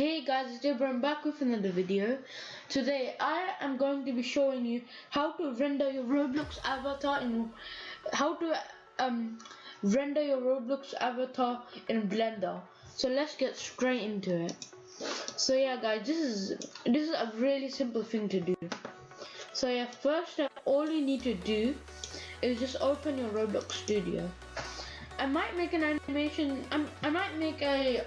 Hey guys, it's Ibrahim back with another video. Today I am going to be showing you how to render your Roblox avatar in render your Roblox avatar in Blender. So let's get straight into it. So yeah guys, this is a really simple thing to do. So yeah, first step, all you need to do is just open your Roblox studio. I might make an animation. I might make a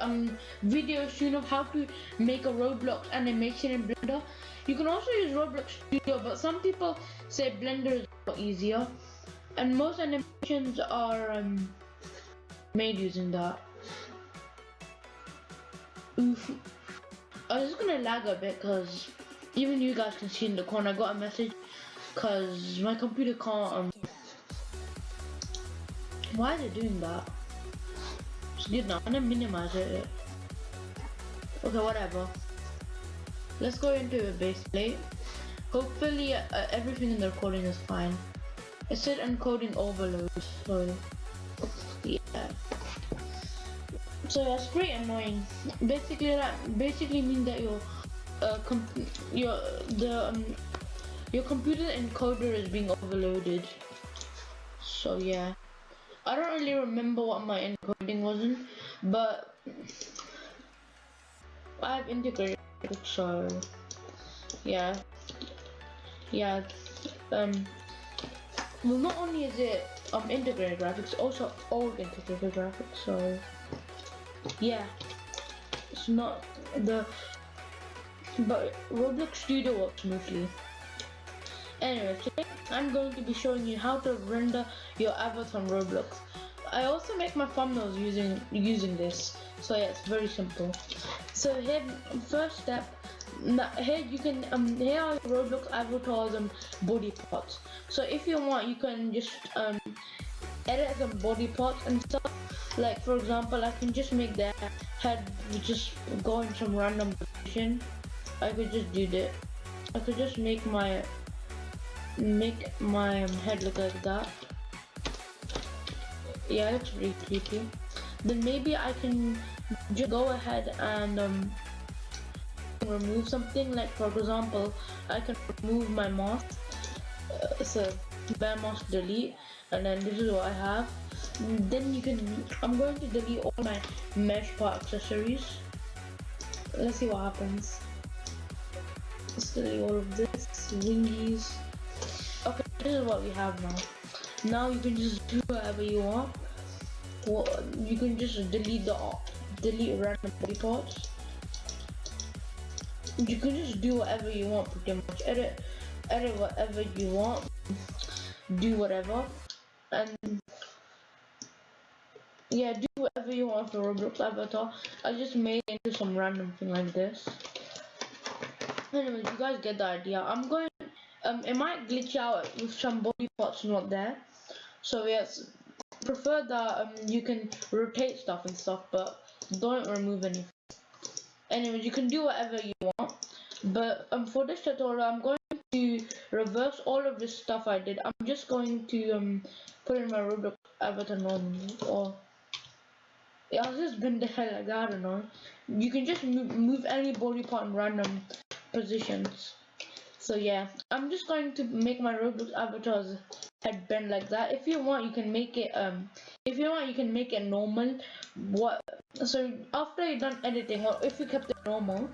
video soon of how to make a Roblox animation in Blender. You can also use Roblox Studio, but some people say Blender is a lot easier, and most animations are made using that. Oof. I was just gonna lag a bit because even you guys can see in the corner I got a message because my computer can't. Why is it doing that? It's good now. I'm gonna minimize it. Okay, whatever. Let's go into a base plate. Hopefully, everything in the recording is fine. It said encoding overload, so yeah. So that's pretty annoying. Basically, that means that your computer encoder is being overloaded. So yeah. I don't really remember what my encoding wasn't, but I have integrated, so yeah. Well, not only is it integrated graphics, also old integrated graphics, so yeah. It's not but Roblox Studio works smoothly. Anyway, today I'm going to be showing you how to render your avatar on Roblox. I also make my thumbnails using this, so yeah, it's very simple. So here, first step, here you can here are your Roblox avatars and body parts. So if you want, you can just edit some body parts and stuff. Like for example, I can just make their head just go in some random position. I could just do that. I could just make my head look like that. Yeah, it looks really creepy. Then maybe I can just go ahead and remove something. Like for example, I can remove my mask. So bare mask delete, and then this is what I have. Then I'm going to delete all my mesh part accessories. Let's see what happens. Let's delete all of this, wingies. Okay, this is what we have now. Now you can just do whatever you want. Well, you can just delete random body parts. You can just do whatever you want, pretty much. Edit whatever you want. Do whatever, and yeah, do whatever you want for Roblox avatar. I just made it into some random thing like this. Anyways, you guys get the idea. I'm going. It might glitch out with some body parts not there. So yes, prefer that you can rotate stuff and stuff, but don't remove anything. Anyways, you can do whatever you want. But for this tutorial, I'm going to reverse all of this stuff I did. I'm just going to put in my Roblox avatar normally, or yeah, I'll just bend the hell like that. I don't know. You can just move any body part in random positions. So yeah, I'm just going to make my Roblox avatar's head bend like that. If you want, you can make it normal. So after you're done editing, or if you kept it normal,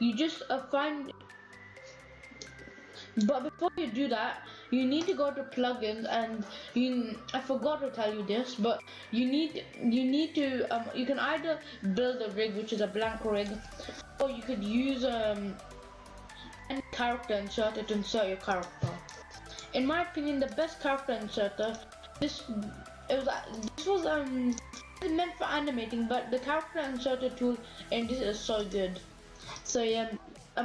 you just find. But before you do that, you need to go to plugins, and I forgot to tell you this, but you can either build a rig, which is a blank rig, or you could use any character inserter to insert your character. In my opinion, the best character inserter, this was meant for animating, but the character inserter tool in this is so good. So yeah,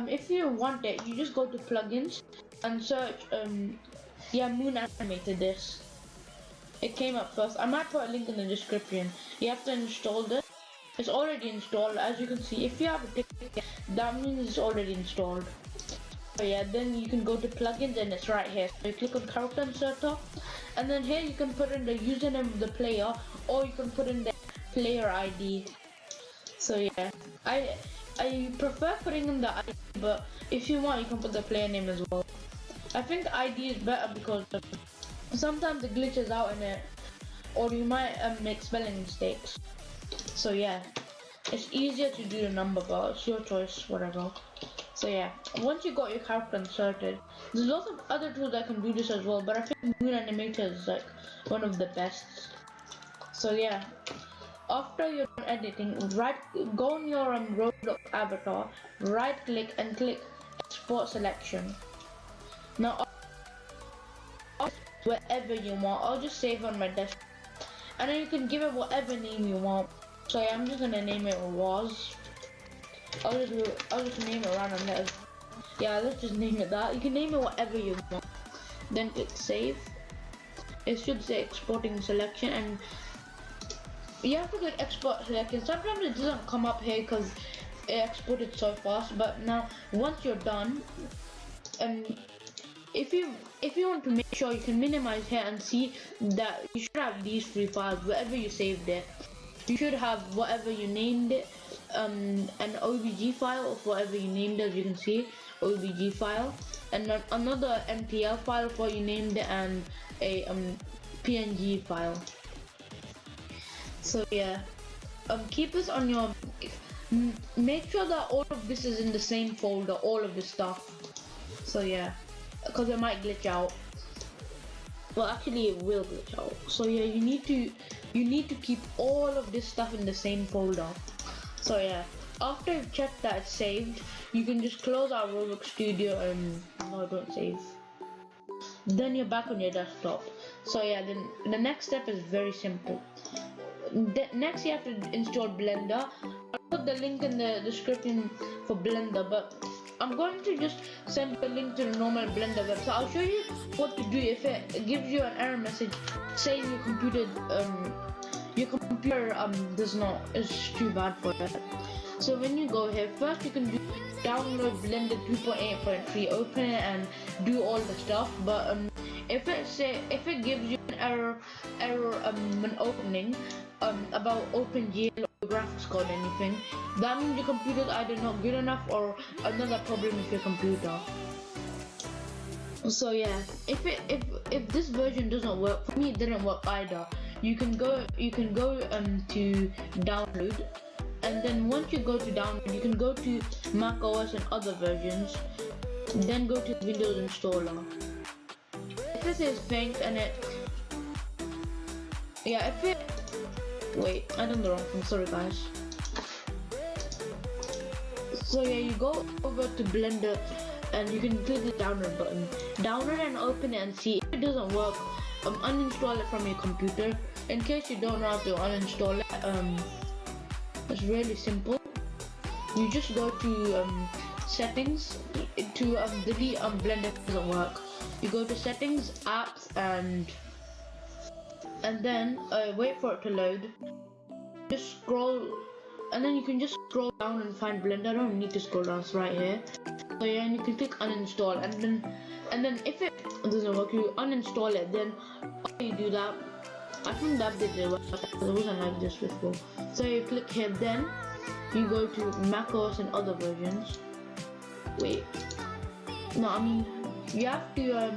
if you want it, you just go to plugins and search Moon Animated this. It came up first. I might put a link in the description. You have to install this. It's already installed, as you can see. If you have a ticket, that means it's already installed. So yeah, then you can go to plugins and it's right here. So you click on character inserter, and then here you can put in the username of the player, or you can put in the player ID. So yeah, I prefer putting in the ID, but if you want, you can put the player name as well. I think the ID is better because sometimes it glitches out in it, or you might make spelling mistakes. So yeah, it's easier to do the number, but it's your choice, whatever. So yeah, once you got your character inserted, there's lots of other tools that can do this as well, but I think Moon Animator is like one of the best. So yeah, after you're done editing, go on your Roblox avatar, right click and click export selection. Now wherever you want, I'll just save on my desktop, and then you can give it whatever name you want. So yeah, I'm just gonna name it was. I'll just name it random letters. Yeah, let's just name it that. You can name it whatever you want. Then click save. It should say exporting selection, and you have to click export selection. Sometimes it doesn't come up here because it exported so fast. But now, once you're done, if you want to make sure, you can minimize here and see that you should have these 3 files wherever you saved it. You should have whatever you named it, an OBG file of whatever you named it, as you can see, OBG file, and then another MTL file of what you named it, and a PNG file. So yeah, keep this on your, make sure that all of this is in the same folder, all of this stuff. So yeah, because it might glitch out. Well, actually it will glitch out. So yeah, you need to keep all of this stuff in the same folder. So yeah, after you've checked that it's saved, you can just close out Roblox Studio and no, don't save. Then you're back on your desktop. So yeah, then the next step is very simple. Next you have to install Blender. I'll put the link in the description for Blender, but I'm going to just send a link to the normal Blender website. I'll show you what to do if it gives you an error message saying your computer is too bad for it. So when you go here, first you can download Blender 2.8.3, open it and do all the stuff. But if it gives you an error when opening about OpenGL or graphics card or anything, that means your computer is either not good enough or another problem with your computer. So yeah, if this version doesn't work, for me it didn't work either. You can go to download, and then once you go to download, you can go to Mac OS and other versions, then go to Windows installer. If it says think and wait, I done the wrong thing, sorry guys. So yeah, you go over to Blender and you can click the download button. Download and open it and see. If it doesn't work, uninstall it from your computer. In case you don't know how to uninstall it, it's really simple. You just go to settings to delete Blender if it doesn't work. You go to settings, apps, and then wait for it to load. Just scroll, and then you can just scroll down and find Blender. I don't need to scroll down, it's right here. So yeah, and you can click uninstall, and then if it doesn't work, you uninstall it. Then after you do that, I think that did work. It wasn't like this before. So you click here, then you go to macOS and other versions. Wait, no, I mean you have to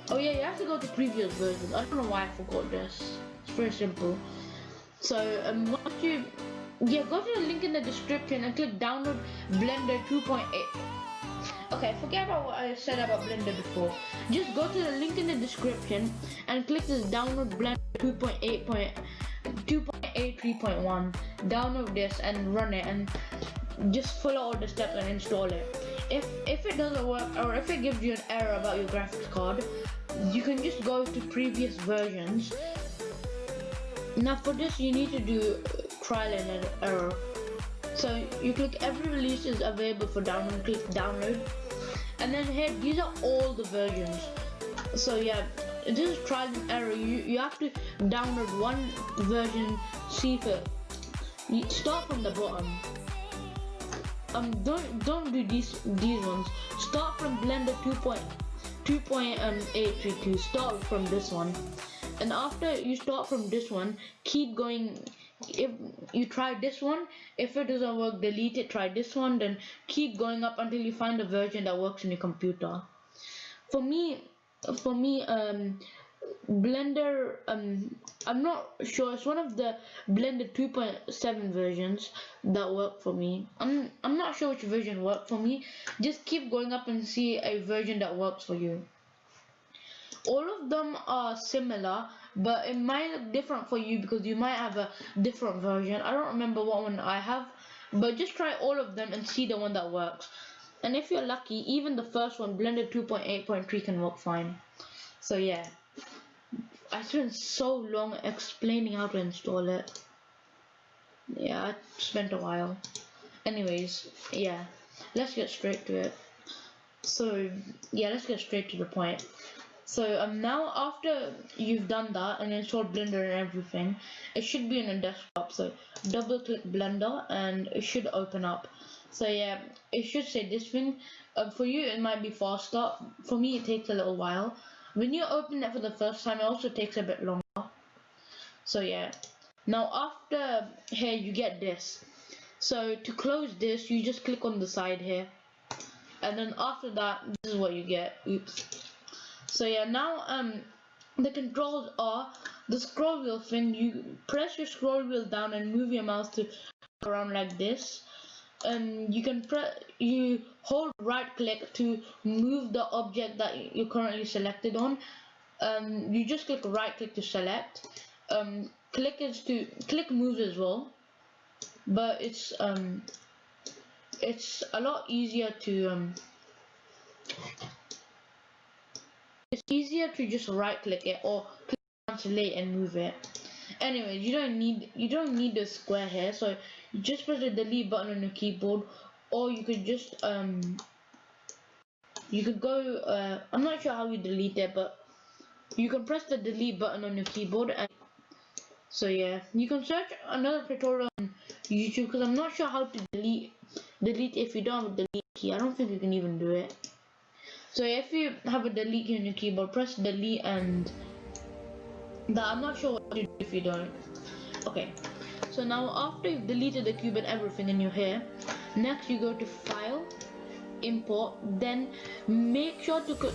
oh yeah, you have to go to previous versions. I don't know why I forgot this. It's very simple. So once you go to the link in the description and click download Blender 2.8. Okay, forget about what I said about Blender before. Just go to the link in the description and click this download Blender 2.83.1. Download this and run it, and just follow all the steps and install it. If it doesn't work, or if it gives you an error about your graphics card, you can just go to previous versions. Now for this you need to do trial and error. So you click every release is available for download, click download, and then here these are all the versions. So yeah, this is trial and error. You have to download one version, see if it, you start from the bottom. Don't do these ones. Start from Blender 2.832. Start from this one, and after you start from this one, keep going if you try this one, if it doesn't work, delete it, try this one, then keep going up until you find a version that works on your computer. For me, for me, Blender, I'm not sure. It's one of the Blender 2.7 versions that work for me. I'm not sure which version worked for me. Just keep going up and see a version that works for you. All of them are similar, but it might look different for you because you might have a different version. I don't remember what one I have, but just try all of them and see the one that works. And if you're lucky, even the first one, Blender 2.8.3, can work fine. So yeah, I spent so long explaining how to install it. Yeah, I spent a while. Anyways, yeah, let's get straight to it. So yeah, let's get straight to the point. So now after you've done that and installed Blender and everything, it should be on a desktop. So double click Blender and it should open up. So yeah, it should say this thing. For you it might be faster. For me it takes a little while. When you open it for the first time, it also takes a bit longer. So yeah. Now after here you get this. So to close this, you just click on the side here. And then after that, this is what you get. Oops. So yeah, now the controls are the scroll wheel thing. You press your scroll wheel down and move your mouse to around like this. You hold right click to move the object that you're currently selected on. You just click right click to select. Click move as well, but it's a lot easier to it's easier to just right click it or click translate and move it. Anyways, you don't need the square here, so you just press the delete button on your keyboard, or you could just you could go I'm not sure how you delete it, but you can press the delete button on your keyboard. And so yeah, you can search another tutorial on YouTube because I'm not sure how to delete if you don't have a delete key. I don't think you can even do it. So if you have a delete key on your keyboard, press delete and that. I'm not sure what to do if you don't. Okay, so now after you've deleted the cube and everything and you're here, next you go to File, Import, then make sure to click,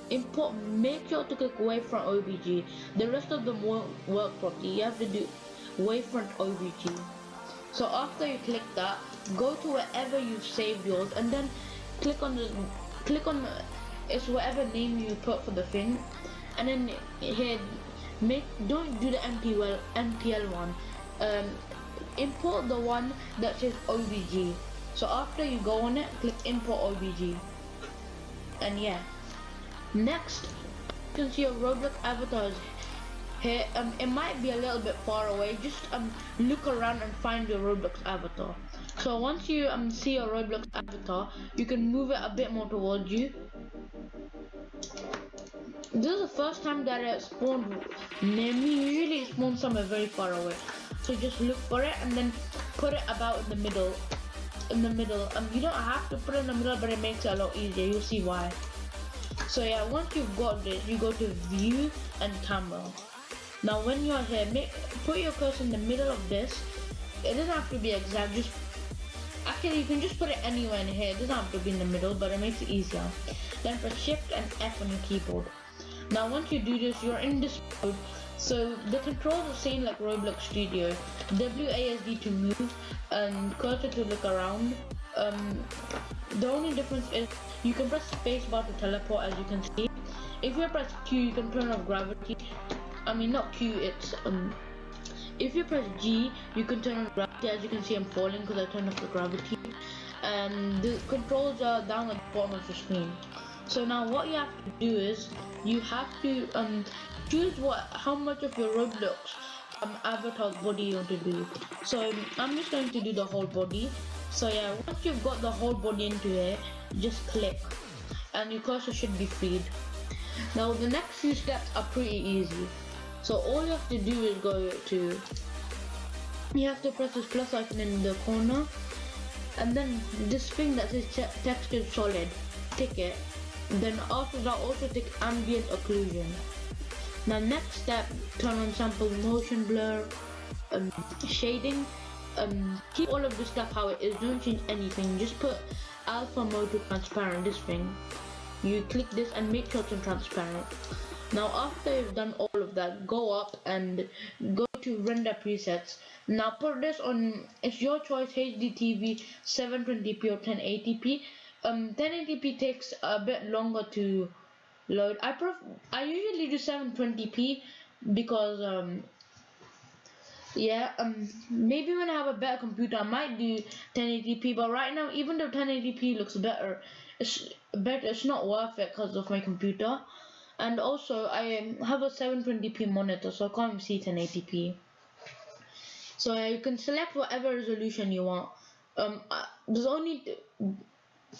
import, make sure to click Wavefront OBG. The rest of them won't work properly. You have to do Wavefront OBG. So after you click that, go to wherever you've saved yours and then click on it's whatever name you put for the thing, and then here don't do the MPL one. Import the one that says OBG. So after you go on it, click import OBG, and yeah. Next, you can see your Roblox avatars here. It might be a little bit far away. Just look around and find your Roblox avatar. So once you see your Roblox avatar, you can move it a bit more towards you. This is the first time that it spawned near me. Usually it spawns somewhere very far away. So just look for it and then put it about in the middle. You don't have to put it in the middle, but it makes it a lot easier. You'll see why. So yeah, once you've got this, you go to View and Camera. Now when you're here, put your cursor in the middle of this. It doesn't have to be exact. Actually, you can just put it anywhere in here. It doesn't have to be in the middle, but it makes it easier. Then press Shift and F on your keyboard. Now once you do this, you're in this mode. So the controls are same like Roblox Studio. WASD to move and cursor to look around. The only difference is you can press spacebar to teleport, as you can see. If you press Q, you can turn off gravity. I mean not Q, it's if you press G, you can turn on gravity. As you can see, I'm falling because I turned off the gravity. And the controls are down at the bottom of the screen. So now what you have to do is you have to choose how much of your Roblox avatar's body you want to do. So I'm just going to do the whole body. So yeah, once you've got the whole body into here, just click and your cursor should be freed. Now the next few steps are pretty easy. So all you have to do is you have to press this plus icon in the corner, and then this thing that says textured solid, tick it. Then after that, also tick ambient occlusion. Now next step, turn on sample motion blur, shading. Keep all of this stuff how it is, don't change anything, just put alpha mode to transparent, this thing. You click this and make sure it's transparent. Now after you've done all of that, go up and go to render presets. Now put this on, it's your choice, HDTV, 720p or 1080p. 1080p takes a bit longer to load. I usually do 720p because maybe when I have a better computer I might do 1080p, but right now even though 1080p looks better, it's not worth it because of my computer. And also I have a 720p monitor, so I can't even see 1080p. So you can select whatever resolution you want. There's only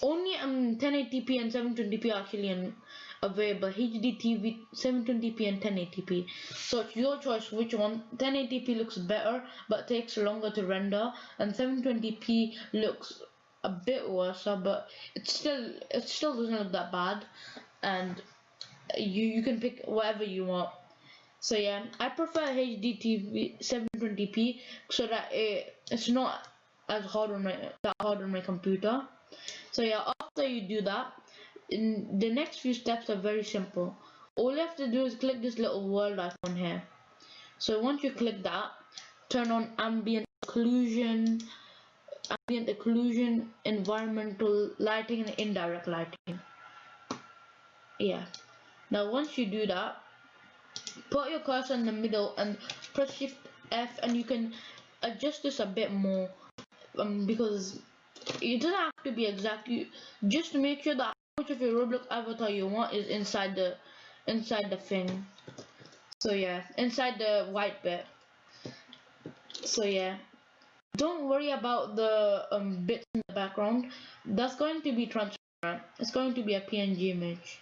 1080p and 720p actually available. HDTV, 720p and 1080p. So it's your choice which one. 1080p looks better but takes longer to render, and 720p looks a bit worse, but it still doesn't look that bad. And you can pick whatever you want. So yeah, I prefer HDTV 720p so that it's not as hard on my computer. So yeah, after you do that, the next few steps are very simple. All you have to do is click this little world icon here. So once you click that, turn on ambient occlusion, environmental lighting, and indirect lighting. Yeah. Now once you do that, put your cursor in the middle and press Shift F, and you can adjust this a bit more because it doesn't have to be exactly, just to make sure that how much of your Roblox avatar you want is inside the thing. So yeah, inside the white bit. So yeah, don't worry about the bits in the background. That's going to be transparent. It's going to be a PNG image.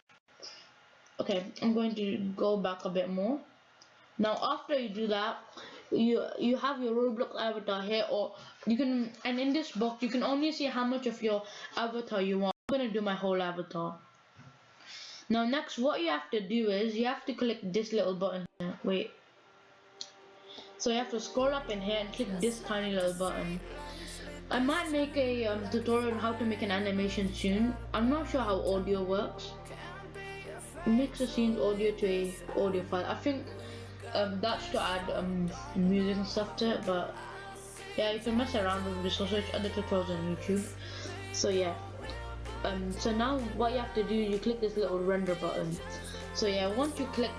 Okay, I'm going to go back a bit more. Now after you do that, you have your Roblox avatar here, or you can, and in this box you can only see how much of your avatar you want. I'm gonna do my whole avatar. Now next, what you have to do is you have to click this little button here. Wait. So you have to scroll up in here and click this tiny little button. I might make a tutorial on how to make an animation soon. I'm not sure how audio works. Mix the scene's audio to a audio file. I think that's to add music and stuff to it, but yeah, you can mess around with this. Also, search other tutorials on YouTube. So yeah, so now what you have to do, you click this little render button. So yeah, once you click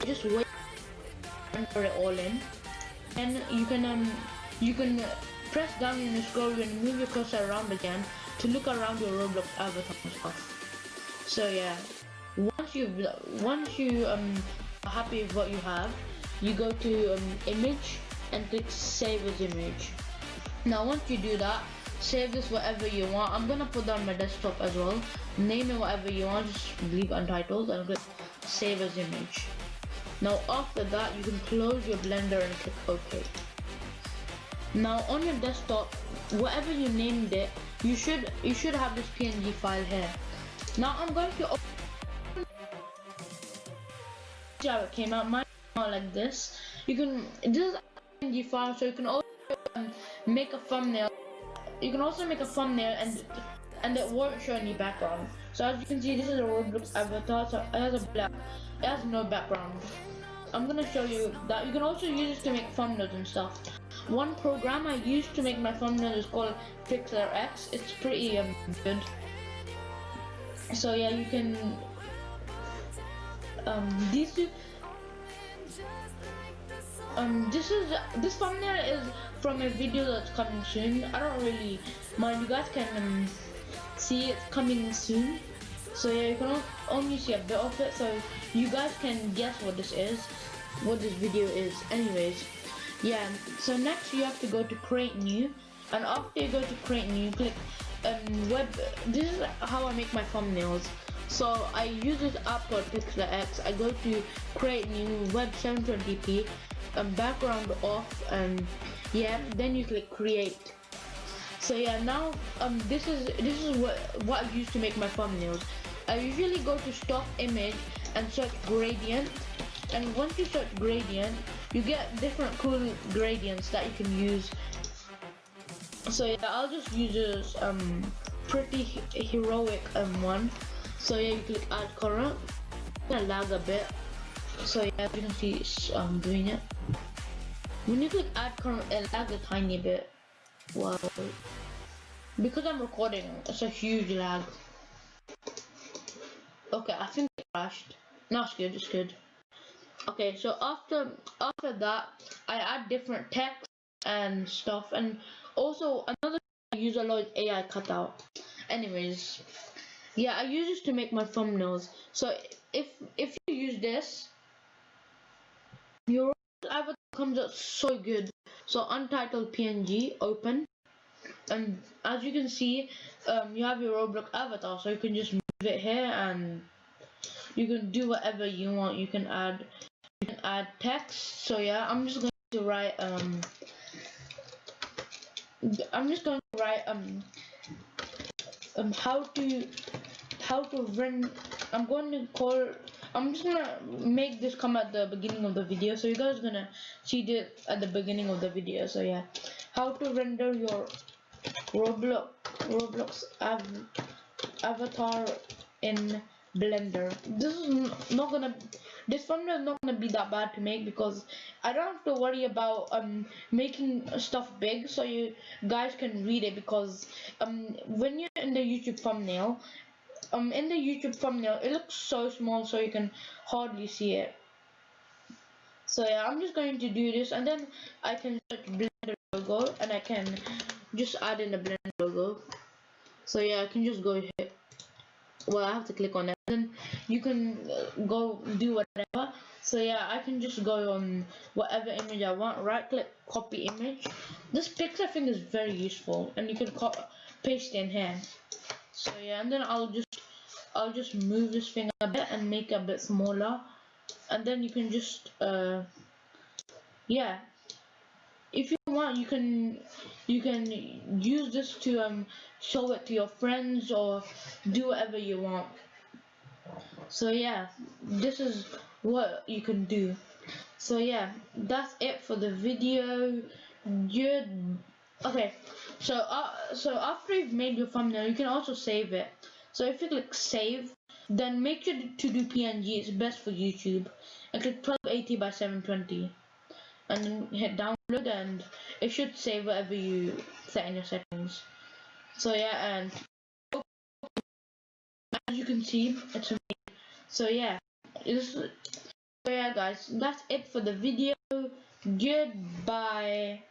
just wait, render it all in, and you can press down in the scroll wheel and move your cursor around again to look around your Roblox avatar and stuff. So yeah, once you are happy with what you have, you go to image and click save as image. Now once you do that, save this whatever you want. I'm gonna put that on my desktop as well. Name it whatever you want, just leave untitled and click save as image. Now after that, you can close your Blender and click OK. Now on your desktop, whatever you named it, you should have this PNG file here. Now I'm going to open how it came out. Mine came out like this. This is a PNG file, so you can also make a thumbnail. You can also make a thumbnail and it won't show any background. So as you can see, this is a Roblox avatar, so it has no background. I'm gonna show you that. You can also use this to make thumbnails and stuff. One program I use to make my thumbnail is called PixelX. It's pretty good. So yeah, you can this thumbnail is from a video that's coming soon. I don't really mind. You guys can see it's coming soon. So yeah, you can only see a bit of it, so you guys can guess what this video is. Anyways, yeah, so next you have to go to create new, and after you go to create new, click web. This is how I make my thumbnails. So I use this app called PixelX. I go to create new, web 720p, background off, and yeah, then you click create. So yeah, now this is what I use to make my thumbnails. I usually go to stock image and search gradient. And once you search gradient, you get different cool gradients that you can use. So yeah, I'll just use this pretty heroic one. So yeah, you click add current. It's gonna lag a bit. So yeah, as you can see, it's doing it. When you click add current, it lags a tiny bit. Wow. Because I'm recording, it's a huge lag. Okay, I think it crashed. No, it's good. It's good. Okay, so after that, I add different text and stuff, and also another thing I use a lot is AI cutout. Anyways, yeah, I use this to make my thumbnails. So if you use this, your avatar comes out so good. So untitled PNG, open, and as you can see, you have your Roblox avatar, so you can just move it here and you can do whatever you want. You can add text. So yeah, I'm just going to write how to run. I'm just gonna make this come at the beginning of the video, so you guys are gonna see it at the beginning of the video. So yeah, how to render your Roblox avatar in Blender. This thumbnail is not gonna be that bad to make because I don't have to worry about making stuff big so you guys can read it, because when you're in the YouTube thumbnail, it looks so small so you can hardly see it. So yeah, I'm just going to do this, and then I can search Blender logo and I can just add in the Blender logo. So yeah, I can just go here. Well, I have to click on it, and then you can go do whatever. So yeah, I can just go on whatever image I want, right click, copy image. This picture thing is very useful, and you can paste in here. So yeah, and then I'll just move this thing a bit and make it a bit smaller, and then you can just yeah, if you want, you can use this to show it to your friends or do whatever you want. So yeah, this is what you can do. So yeah, that's it for the video. Okay, so after you've made your thumbnail, you can also save it. So if you click save, then make sure to do PNG. It's best for YouTube. And click 1280 by 720, and then hit download, and it should save whatever you set in your settings. So yeah, and as you can see, it's amazing. So yeah, so yeah guys, that's it for the video. Goodbye.